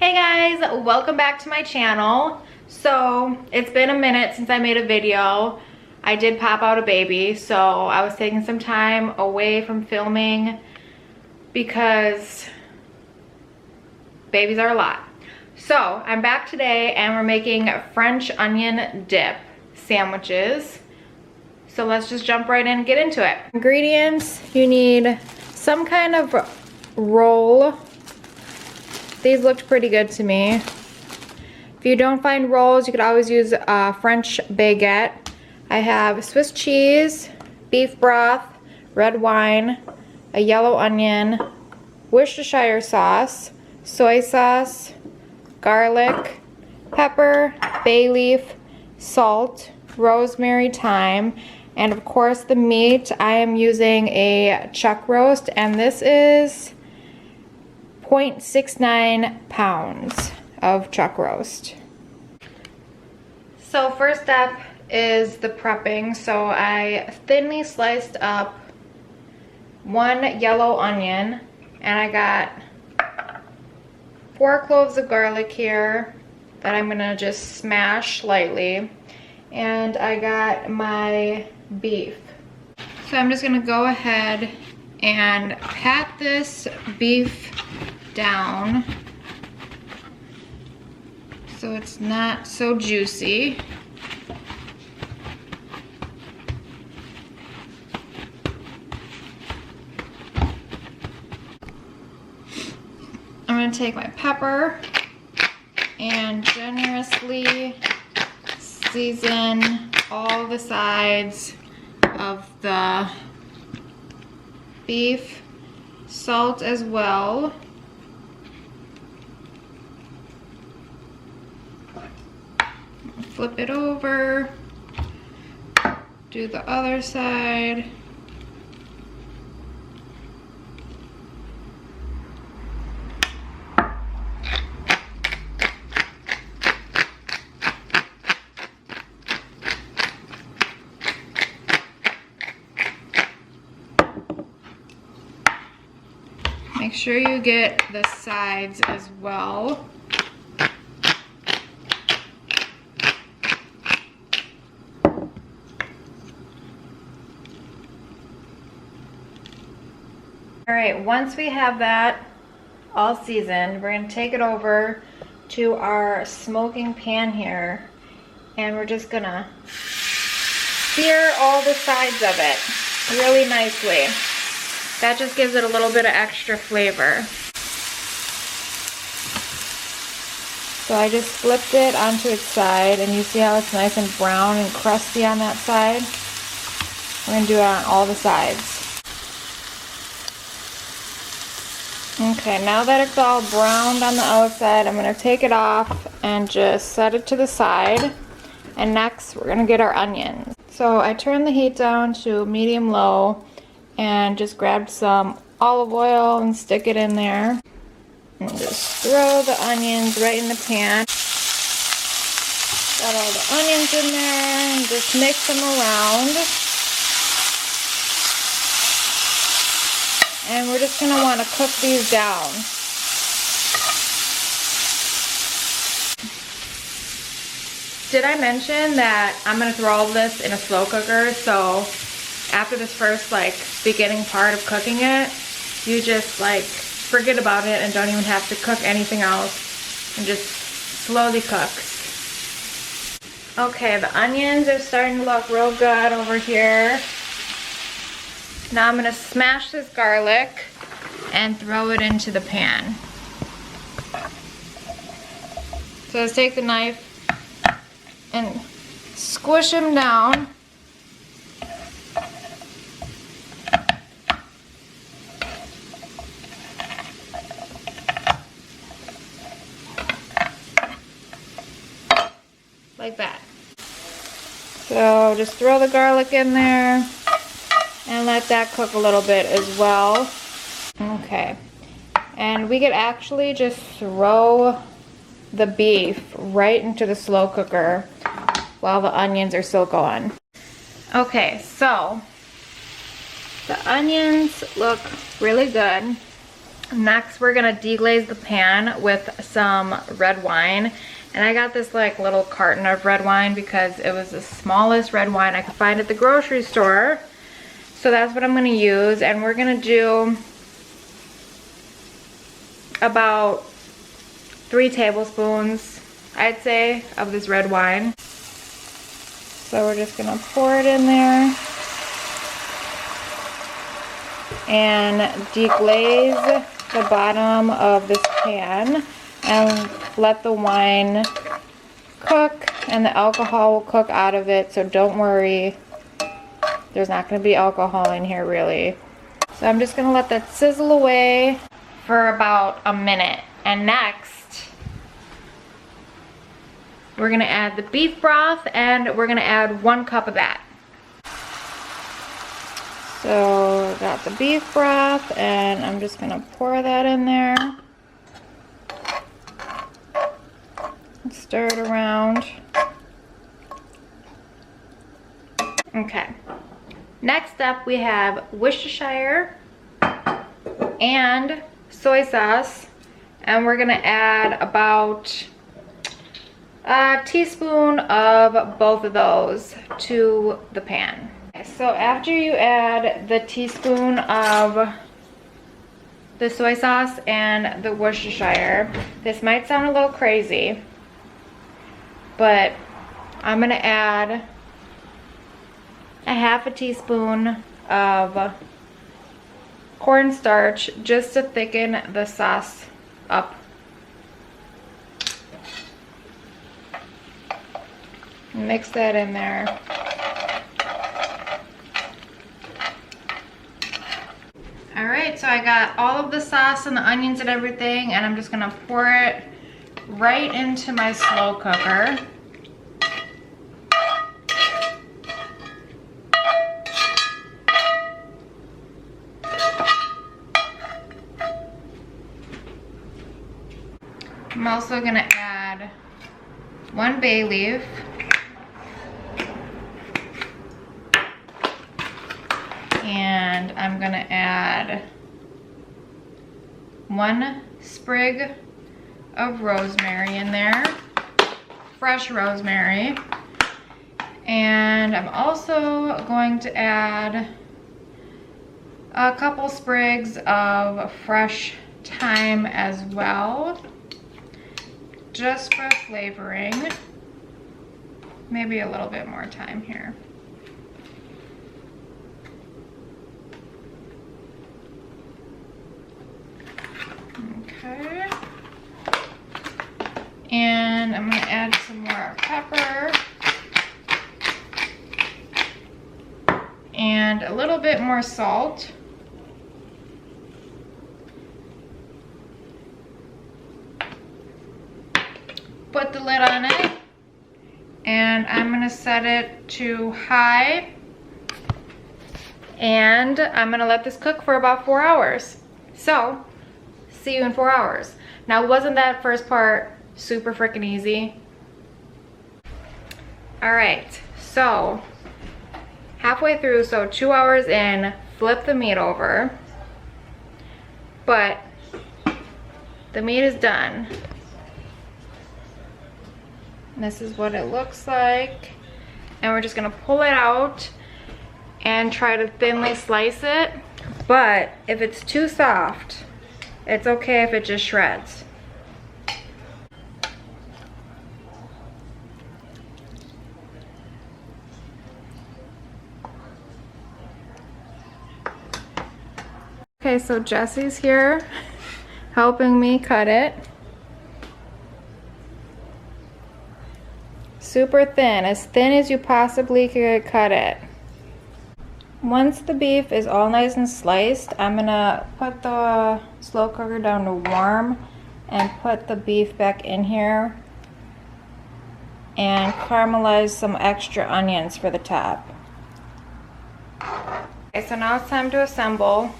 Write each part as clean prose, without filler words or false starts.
Hey guys, welcome back to my channel. So it's been a minute since I made a video. I did pop out a baby, so I was taking some time away from filming because babies are a lot. So I'm back today and we're making French onion dip sandwiches. So let's just jump right in and get into it. Ingredients, you need some kind of roll. These looked pretty good to me. If you don't find rolls, you could always use a French baguette. I have Swiss cheese, beef broth, red wine, a yellow onion, Worcestershire sauce, soy sauce, garlic, pepper, bay leaf, salt, rosemary, thyme, and of course the meat. I am using a chuck roast, and this is 0.69 pounds of chuck roast. So first step is the prepping. So I thinly sliced up one yellow onion, and I got 4 cloves of garlic here that I'm gonna just smash lightly, and I got my beef. So I'm just gonna go ahead and pat this beef down so it's not so juicy. I'm going to take my pepper and generously season all the sides of the beef, salt as well. Flip it over, do the other side. Make sure you get the sides as well. Alright, once we have that all seasoned, we're going to take it over to our smoking pan here, and we're just going to sear all the sides of it really nicely. That just gives it a little bit of extra flavor. So I just flipped it onto its side, and you see how it's nice and brown and crusty on that side? We're going to do it on all the sides. Okay, now that it's all browned on the outside, I'm going to take it off and just set it to the side. And next, we're going to get our onions. So I turned the heat down to medium-low and just grabbed some olive oil and stick it in there. And just throw the onions right in the pan. Got all the onions in there and just mix them around. And we're just going to want to cook these down. Did I mention that I'm going to throw all this in a slow cooker? So after this first beginning part of cooking it, you just forget about it and don't even have to cook anything else, and just slowly cooks. Okay, the onions are starting to look real good over here. Now I'm going to smash this garlic and throw it into the pan. So let's take the knife and squish them down. Like that. So just throw the garlic in there and let that cook a little bit as well. Okay. And we could actually just throw the beef right into the slow cooker while the onions are still going. Okay, so the onions look really good. Next, we're gonna deglaze the pan with some red wine. And I got this like little carton of red wine because it was the smallest red wine I could find at the grocery store. So that's what I'm gonna use. And we're gonna do about 3 tablespoons, I'd say, of this red wine. So we're just gonna pour it in there and deglaze the bottom of this pan and let the wine cook, and the alcohol will cook out of it, so don't worry, there's not going to be alcohol in here really. So I'm just going to let that sizzle away for about a minute. And next we're going to add the beef broth, and we're going to add 1 cup of that. So I got the beef broth, and I'm just gonna pour that in there. Stir it around. Okay. Next up we have Worcestershire and soy sauce, and we're gonna add about a teaspoon of both of those to the pan. So after you add the teaspoon of the soy sauce and the Worcestershire, this might sound a little crazy, but I'm gonna add a half a teaspoon of cornstarch just to thicken the sauce up. Mix that in there. Alright, so I got all of the sauce and the onions and everything, and I'm just gonna pour it right into my slow cooker. I'm also gonna add 1 bay leaf. And I'm gonna add 1 sprig of rosemary in there, fresh rosemary. And I'm also going to add a couple sprigs of fresh thyme as well, just for flavoring. Maybe a little bit more thyme here. Okay. And I'm going to add some more pepper and a little bit more salt. Put the lid on it, and I'm going to set it to high, and I'm going to let this cook for about 4 hours. So see you in 4 hours. Now, wasn't that first part super freaking easy? All right, so halfway through, so 2 hours in, flip the meat over, but the meat is done. This is what it looks like, and we're just gonna pull it out and try to thinly slice it, but if it's too soft, it's okay if it just shreds. Okay, so Jesse's here helping me cut it. Super thin as you possibly could cut it. Once the beef is all nice and sliced, I'm gonna put the slow cooker down to warm and put the beef back in here and caramelize some extra onions for the top. Okay, so now it's time to assemble.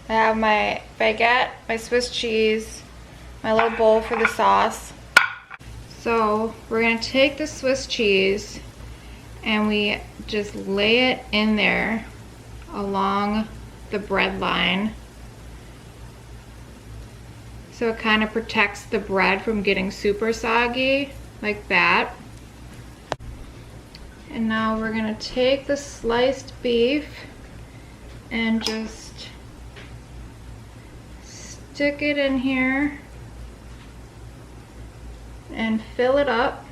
I have my baguette, my Swiss cheese, my little bowl for the sauce. So we're gonna take the Swiss cheese and we just lay it in there along the bread line. So it kind of protects the bread from getting super soggy, like that. And now we're gonna take the sliced beef and just stick it in here and fill it up.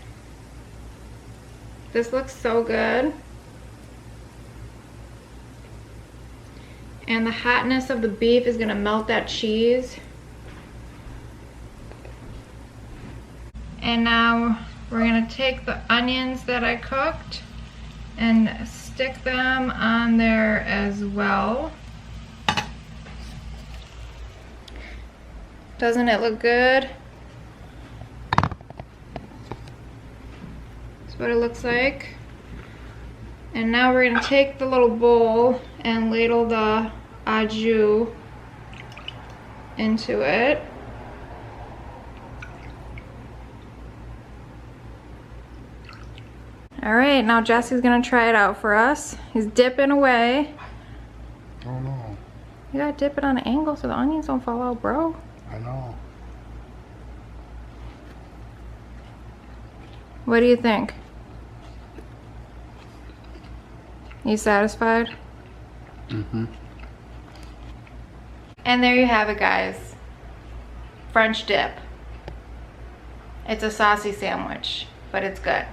This looks so good. And the hotness of the beef is gonna melt that cheese. And now we're gonna take the onions that I cooked and stick them on there as well. Doesn't it look good? That's what it looks like. And now we're gonna take the little bowl and ladle the au jus into it. All right, now Jesse's gonna try it out for us. He's dipping away. Oh no. You gotta dip it on an angle so the onions don't fall out, bro. I know. What do you think? You satisfied? Mm-hmm. And there you have it, guys. French dip. It's a saucy sandwich, but it's good.